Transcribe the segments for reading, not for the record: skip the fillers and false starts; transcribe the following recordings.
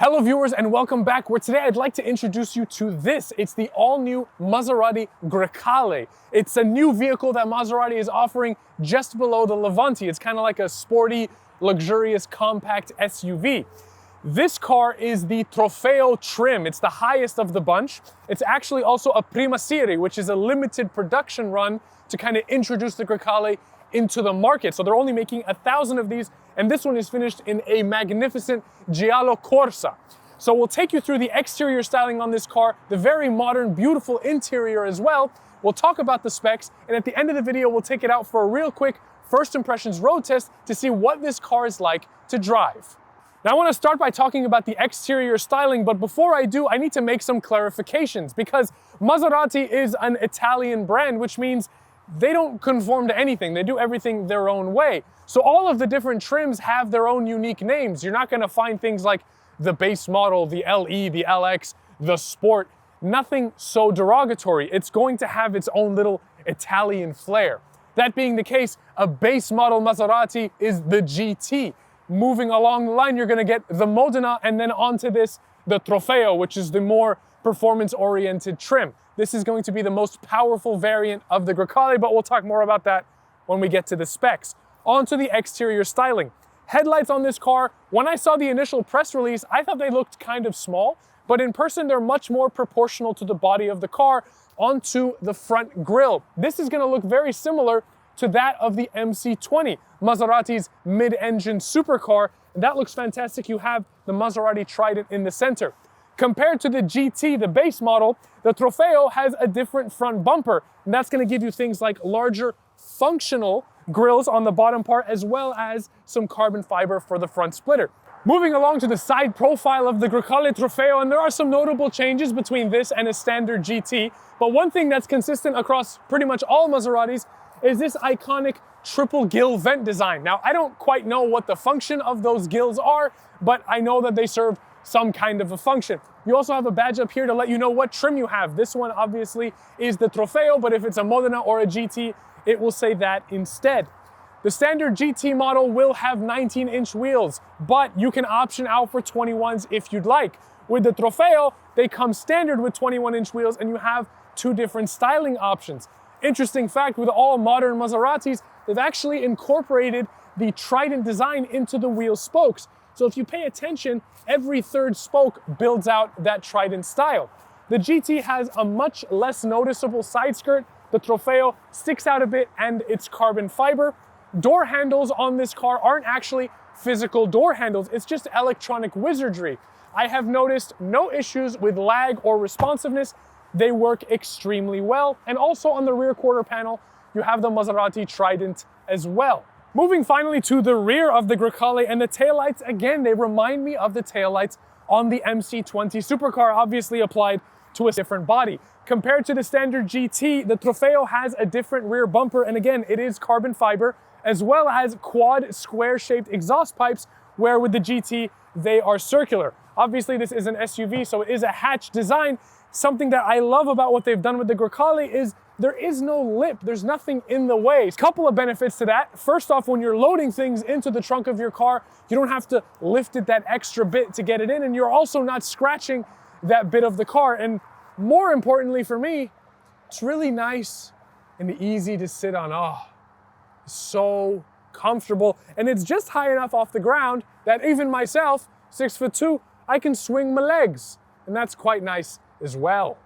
Hello viewers and welcome back, where today I'd like to introduce you to this. It's the all-new Maserati Grecale. It's a new vehicle that Maserati is offering just below the Levante. It's kind of like a sporty, luxurious, compact SUV. This car is the Trofeo trim. It's the highest of the bunch. It's actually also a Prima Serie, which is a limited production run to kind of introduce the Grecale into the market. So they're only making 1,000 of these, and this one is finished in a magnificent Giallo Corsa. So we'll take you through the exterior styling on this car, the very modern, beautiful interior as well. We'll talk about the specs, and at the end of the video, we'll take it out for a real quick first impressions road test to see what this car is like to drive. Now I want to start by talking about the exterior styling, but before I do, I need to make some clarifications because Maserati is an Italian brand, which means they don't conform to anything. They do everything their own way. So all of the different trims have their own unique names. You're not going to find things like the base model, the LE, the LX, the Sport. Nothing so derogatory. It's going to have its own little Italian flair. That being the case, a base model Maserati is the GT. Moving along the line, you're going to get the Modena, and then onto this, the Trofeo, which is the more performance-oriented trim. This is going to be the most powerful variant of the Grecale, but we'll talk more about that when we get to the specs. Onto the exterior styling. Headlights on this car, when I saw the initial press release, I thought they looked kind of small, but in person they're much more proportional to the body of the car onto the front grille. This is going to look very similar to that of the MC20, Maserati's mid-engine supercar, and that looks fantastic. You have the Maserati Trident in the center. Compared to the GT, the base model, the Trofeo has a different front bumper, and that's going to give you things like larger functional grills on the bottom part, as well as some carbon fiber for the front splitter. Moving along to the side profile of the Grecale Trofeo, and there are some notable changes between this and a standard GT, but one thing that's consistent across pretty much all Maseratis is this iconic triple gill vent design. Now, I don't quite know what the function of those gills are, but I know that they serve some kind of a function. You also have a badge up here to let you know what trim you have. This one obviously is the Trofeo, but if it's a Modena or a GT, it will say that instead. The standard GT model will have 19-inch wheels, but you can option out for 21s if you'd like. With the Trofeo, they come standard with 21-inch wheels, and you have two different styling options. Interesting fact, with all modern Maseratis, they've actually incorporated the Trident design into the wheel spokes. So if you pay attention, every third spoke builds out that Trident style. The GT has a much less noticeable side skirt. The Trofeo sticks out a bit, and it's carbon fiber. Door handles on this car aren't actually physical door handles. It's just electronic wizardry. I have noticed no issues with lag or responsiveness. They work extremely well. And also on the rear quarter panel, you have the Maserati Trident as well. Moving finally to the rear of the Grecale, and the taillights, again, they remind me of the taillights on the MC20 supercar, obviously applied to a different body. Compared to the standard GT, the Trofeo has a different rear bumper, and again, it is carbon fiber, as well as quad square-shaped exhaust pipes, where with the GT, they are circular. Obviously, this is an SUV, so it is a hatch design. Something that I love about what they've done with the Grecale is there is no lip, there's nothing in the way. A couple of benefits to that. First off, when you're loading things into the trunk of your car, you don't have to lift it that extra bit to get it in, and you're also not scratching that bit of the car. And more importantly for me, it's really nice and easy to sit on. Oh, so comfortable. And it's just high enough off the ground that even myself, 6'2", I can swing my legs. And that's quite nice as well.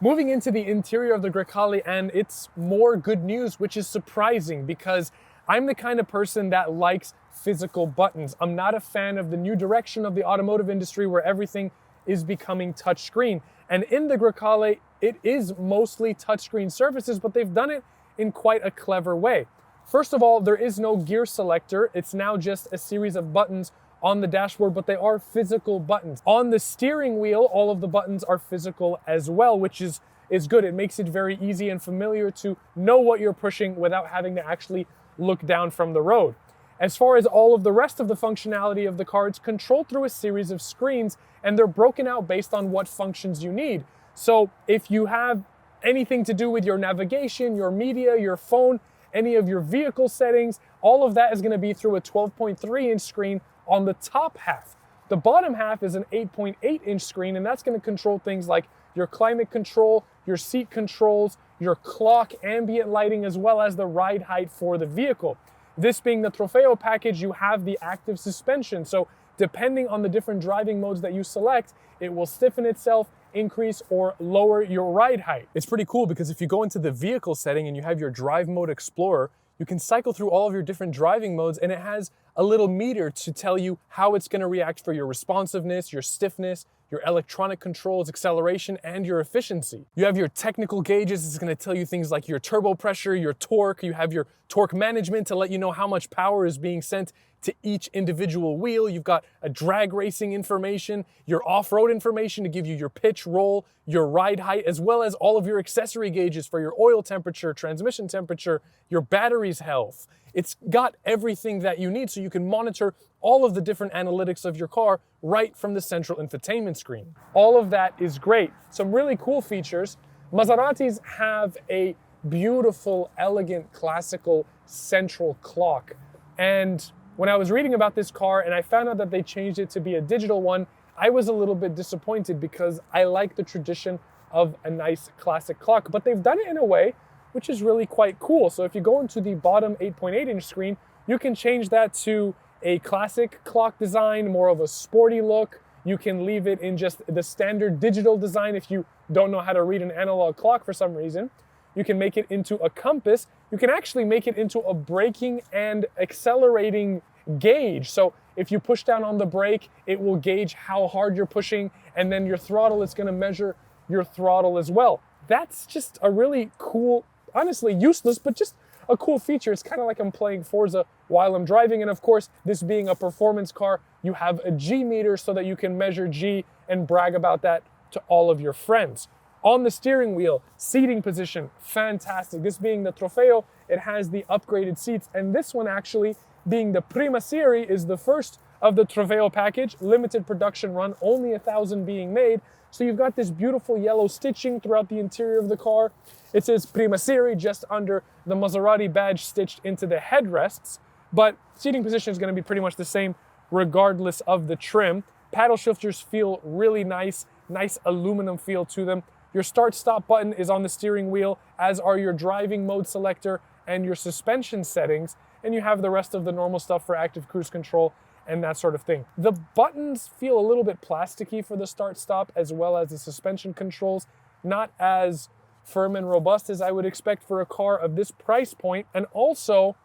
Moving into the interior of the Grecale, and it's more good news, which is surprising because I'm the kind of person that likes physical buttons. I'm not a fan of the new direction of the automotive industry where everything is becoming touchscreen. And in the Grecale, it is mostly touchscreen surfaces, but they've done it in quite a clever way. First of all, there is no gear selector. It's now just a series of buttons on the dashboard, but they are physical buttons. On the steering wheel, all of the buttons are physical as well, which is good. It makes it very easy and familiar to know what you're pushing without having to actually look down from the road. As far as all of the rest of the functionality of the car, it's controlled through a series of screens, and they're broken out based on what functions you need. So if you have anything to do with your navigation, your media, your phone, any of your vehicle settings, all of that is going to be through a 12.3-inch screen on the top half. The bottom half is an 8.8-inch screen, and that's going to control things like your climate control, your seat controls, your clock, ambient lighting, as well as the ride height for the vehicle. This being the Trofeo package, you have the active suspension. So depending on the different driving modes that you select, it will stiffen itself, increase or lower your ride height. It's pretty cool because if you go into the vehicle setting and you have your Drive Mode Explorer, you can cycle through all of your different driving modes, and it has a little meter to tell you how it's going to react for your responsiveness, your stiffness, your electronic controls, acceleration, and your efficiency. You have your technical gauges. It's going to tell you things like your turbo pressure, your torque. You have your torque management to let you know how much power is being sent to each individual wheel. You've got a drag racing information, your off-road information to give you your pitch, roll, your ride height, as well as all of your accessory gauges for your oil temperature, transmission temperature, your battery's health. It's got everything that you need so you can monitor all of the different analytics of your car right from the central infotainment screen. All of that is great. Some really cool features. Maseratis have a beautiful, elegant, classical central clock. And when I was reading about this car and I found out that they changed it to be a digital one, I was a little bit disappointed because I like the tradition of a nice classic clock, but they've done it in a way which is really quite cool. So if you go into the bottom 8.8-inch screen, you can change that to a classic clock design, more of a sporty look. You can leave it in just the standard digital design if you don't know how to read an analog clock for some reason. You can make it into a compass. You can actually make it into a braking and accelerating gauge. So if you push down on the brake, it will gauge how hard you're pushing, and then your throttle is going to measure your throttle as well. That's just a really cool, honestly useless, but just a cool feature. It's kind of like I'm playing Forza while I'm driving. And of course, this being a performance car, you have a G meter so that you can measure G and brag about that to all of your friends. On the steering wheel, seating position, fantastic. This being the Trofeo, it has the upgraded seats. And this one actually, being the Prima Serie, is the first of the Trofeo package, limited production run, only 1,000 being made. So you've got this beautiful yellow stitching throughout the interior of the car. It says Prima Serie just under the Maserati badge stitched into the headrests, but seating position is going to be pretty much the same regardless of the trim. Paddle shifters feel really nice aluminum feel to them. Your start-stop button is on the steering wheel, as are your driving mode selector and your suspension settings, and you have the rest of the normal stuff for active cruise control and that sort of thing. The buttons feel a little bit plasticky for the start-stop, as well as the suspension controls, not as firm and robust as I would expect for a car of this price point. And also,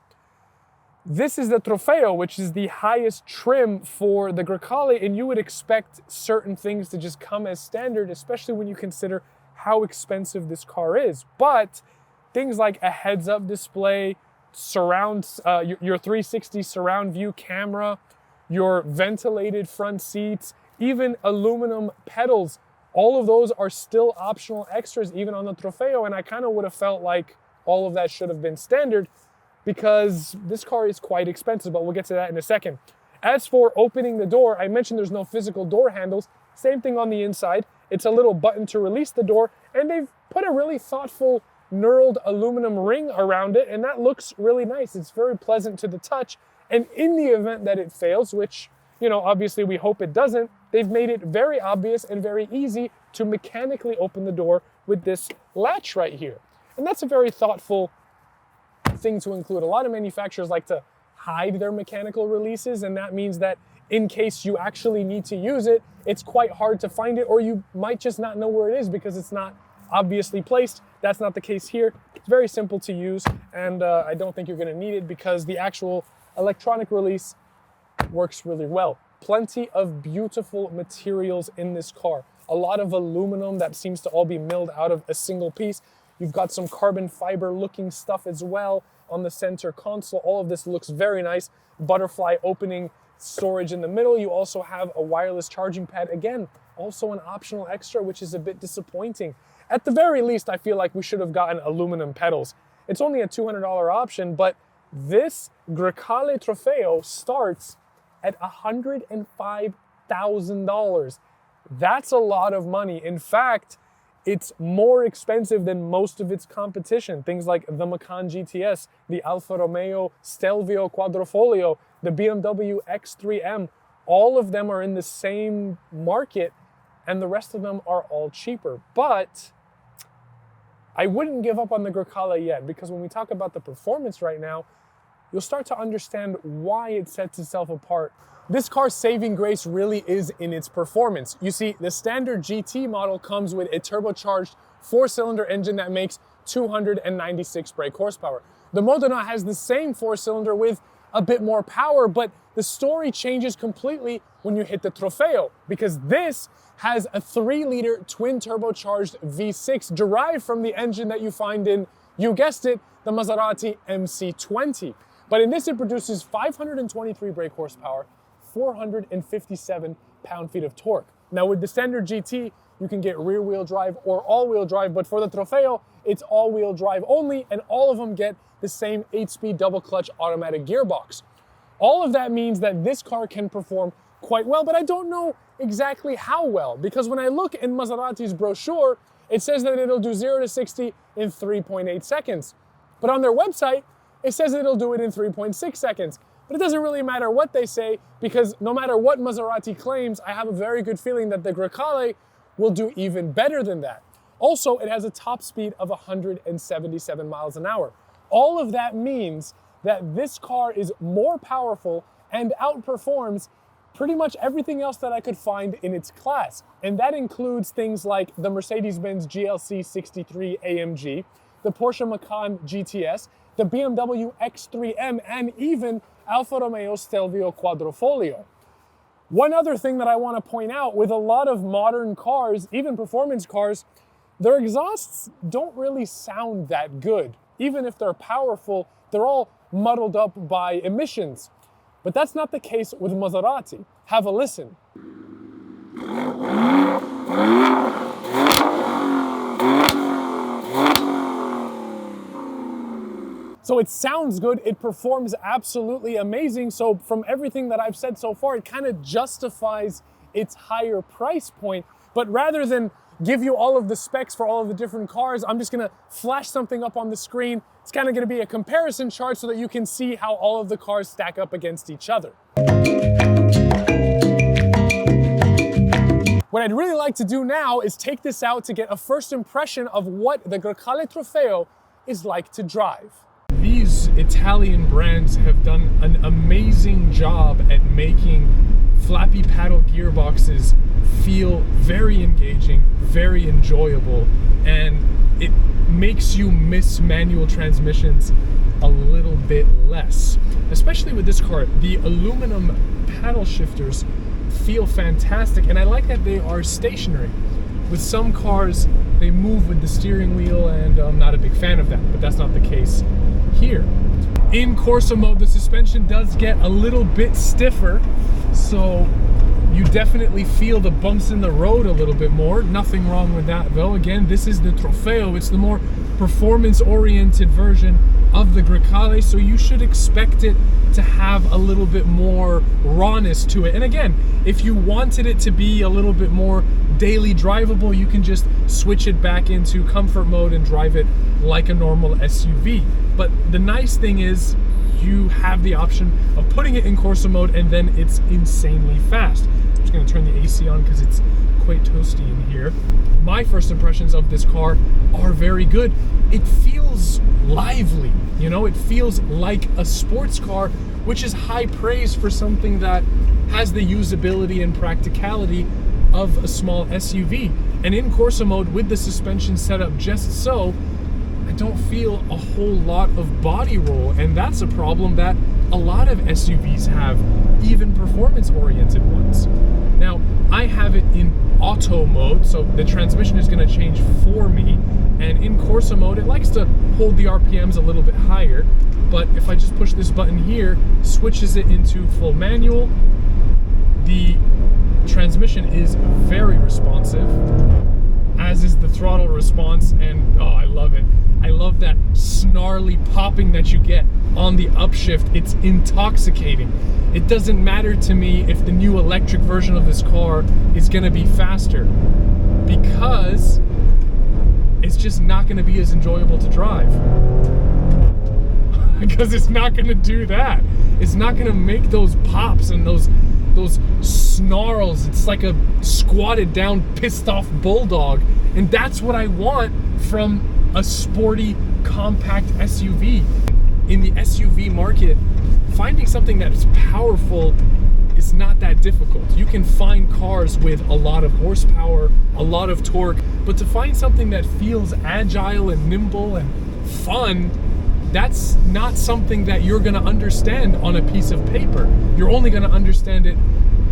this is the Trofeo, which is the highest trim for the Grecale, and you would expect certain things to just come as standard, especially when you consider how expensive this car is. But things like a heads-up display, your 360 surround view camera, your ventilated front seats, even aluminum pedals, all of those are still optional extras even on the Trofeo, and I kind of would have felt like all of that should have been standard because this car is quite expensive, but we'll get to that in a second. As for opening the door, I mentioned there's no physical door handles. Same thing on the inside. It's a little button to release the door, and they've put a really thoughtful knurled aluminum ring around it, and that looks really nice. It's very pleasant to the touch. And in the event that it fails, which, obviously we hope it doesn't, they've made it very obvious and very easy to mechanically open the door with this latch right here. And that's a very thoughtful thing to include. A lot of manufacturers like to hide their mechanical releases, and that means that in case you actually need to use it, it's quite hard to find it, or you might just not know where it is because it's not obviously placed. That's not the case here. It's very simple to use, and I don't think you're going to need it because the actual electronic release works really well. Plenty of beautiful materials in this car. A lot of aluminum that seems to all be milled out of a single piece. You've got some carbon fiber looking stuff as well on the center console. All of this looks very nice. Butterfly opening storage in the middle. You also have a wireless charging pad. Again, also an optional extra, which is a bit disappointing. At the very least, I feel like we should have gotten aluminum pedals. It's only a $200 option, but this Grecale Trofeo starts at $105,000. That's a lot of money. In fact, it's more expensive than most of its competition. Things like the Macan GTS, the Alfa Romeo Stelvio Quadrifoglio, the BMW X3M, all of them are in the same market and the rest of them are all cheaper. But I wouldn't give up on the Grecale yet, because when we talk about the performance right now, you'll start to understand why it sets itself apart. This car's saving grace really is in its performance. You see, the standard GT model comes with a turbocharged 4-cylinder engine that makes 296 brake horsepower. The Modena has the same 4-cylinder with a bit more power, but the story changes completely when you hit the Trofeo, because this has a 3-liter twin turbocharged V6 derived from the engine that you find in, you guessed it, the Maserati MC20. But in this, it produces 523 brake horsepower, 457 pound-feet of torque. Now with the standard GT, you can get rear-wheel drive or all-wheel drive, but for the Trofeo, it's all-wheel drive only, and all of them get the same 8-speed double-clutch automatic gearbox. All of that means that this car can perform quite well, but I don't know exactly how well, because when I look in Maserati's brochure, it says that it'll do 0 to 60 in 3.8 seconds. But on their website, it says that it'll do it in 3.6 seconds. But it doesn't really matter what they say, because no matter what Maserati claims, I have a very good feeling that the Grecale will do even better than that. Also, it has a top speed of 177 miles an hour. All of that means that this car is more powerful and outperforms pretty much everything else that I could find in its class. And that includes things like the Mercedes-Benz GLC 63 AMG, the Porsche Macan GTS, the BMW X3M, and even Alfa Romeo Stelvio Quadrifoglio. One other thing that I want to point out, with a lot of modern cars, even performance cars, their exhausts don't really sound that good. Even if they're powerful, they're all muddled up by emissions. But that's not the case with Maserati. Have a listen. So it sounds good, it performs absolutely amazing. So from everything that I've said so far, it kind of justifies its higher price point. But rather than give you all of the specs for all of the different cars, I'm just gonna flash something up on the screen. It's kind of gonna be a comparison chart so that you can see how all of the cars stack up against each other. What I'd really like to do now is take this out to get a first impression of what the Grecale Trofeo is like to drive. These Italian brands have done an amazing job at making flappy paddle gearboxes feel very engaging, very enjoyable, and it makes you miss manual transmissions a little bit less. Especially with this car, the aluminum paddle shifters feel fantastic, and I like that they are stationary. With some cars, they move with the steering wheel, and I'm not a big fan of that, but that's not the case here. In Corsa mode, the suspension does get a little bit stiffer, so you definitely feel the bumps in the road a little bit more. Nothing wrong with that though. Again, this is the Trofeo. It's the more performance-oriented version of the Grecale, so you should expect it to have a little bit more rawness to it. And again, if you wanted it to be a little bit more daily drivable, you can just switch it back into comfort mode and drive it like a normal SUV. But the nice thing is you have the option of putting it in Corsa mode, and then it's insanely fast. I'm just going to turn the AC on because it's quite toasty in here. My first impressions of this car are very good. It feels lively, you know, it feels like a sports car, which is high praise for something that has the usability and practicality of a small SUV. And in Corsa mode, with the suspension set up just so, I don't feel a whole lot of body roll, and that's a problem that a lot of SUVs have, even performance-oriented ones. Now, I have it in auto mode, so the transmission is going to change for me, and in Corsa mode, it likes to hold the RPMs a little bit higher, but if I just push this button here, switches it into full manual. The transmission is very responsive, as is the throttle response, and oh, I love it. I love that snarly popping that you get on the upshift. It's intoxicating. It doesn't matter to me if the new electric version of this car is going to be faster, because it's just not going to be as enjoyable to drive. Because it's not going to do that. It's not going to make those pops and those those snarls. It's like a squatted down, pissed off bulldog. And that's what I want from a sporty, compact SUV. In the SUV market, finding something that's powerful is not that difficult. You can find cars with a lot of horsepower, a lot of torque, but to find something that feels agile and nimble and fun, that's not something that you're gonna understand on a piece of paper. You're only gonna understand it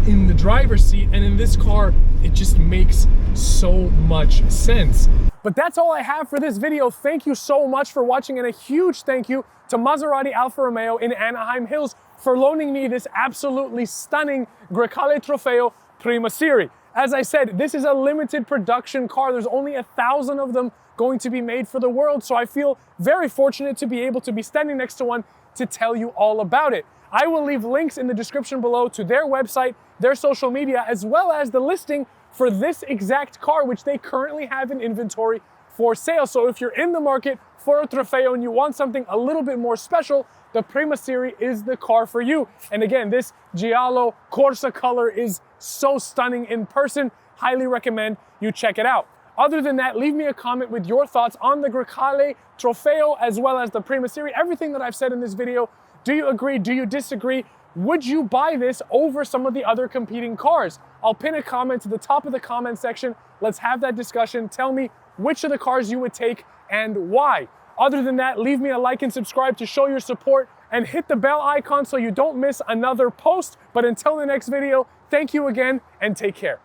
in the driver's seat, and in this car, it just makes so much sense. But that's all I have for this video. Thank you so much for watching, and a huge thank you to Maserati Alfa Romeo in Anaheim Hills for loaning me this absolutely stunning Grecale Trofeo Prima Serie. As I said, this is a limited production car. There's only 1,000 of them going to be made for the world, so I feel very fortunate to be able to be standing next to one to tell you all about it. I will leave links in the description below to their website, their social media, as well as the listing for this exact car, which they currently have in inventory for sale. So if you're in the market for a Trofeo and you want something a little bit more special, the Prima Serie is the car for you. And again, this Giallo Corsa color is so stunning in person. Highly recommend you check it out. Other than that, leave me a comment with your thoughts on the Grecale Trofeo as well as the Prima Serie. Everything that I've said in this video, do you agree? Do you disagree? Would you buy this over some of the other competing cars? I'll pin a comment to the top of the comment section. Let's have that discussion. Tell me which of the cars you would take and why. Other than that, leave me a like and subscribe to show your support, and hit the bell icon so you don't miss another post. But until the next video, thank you again and take care.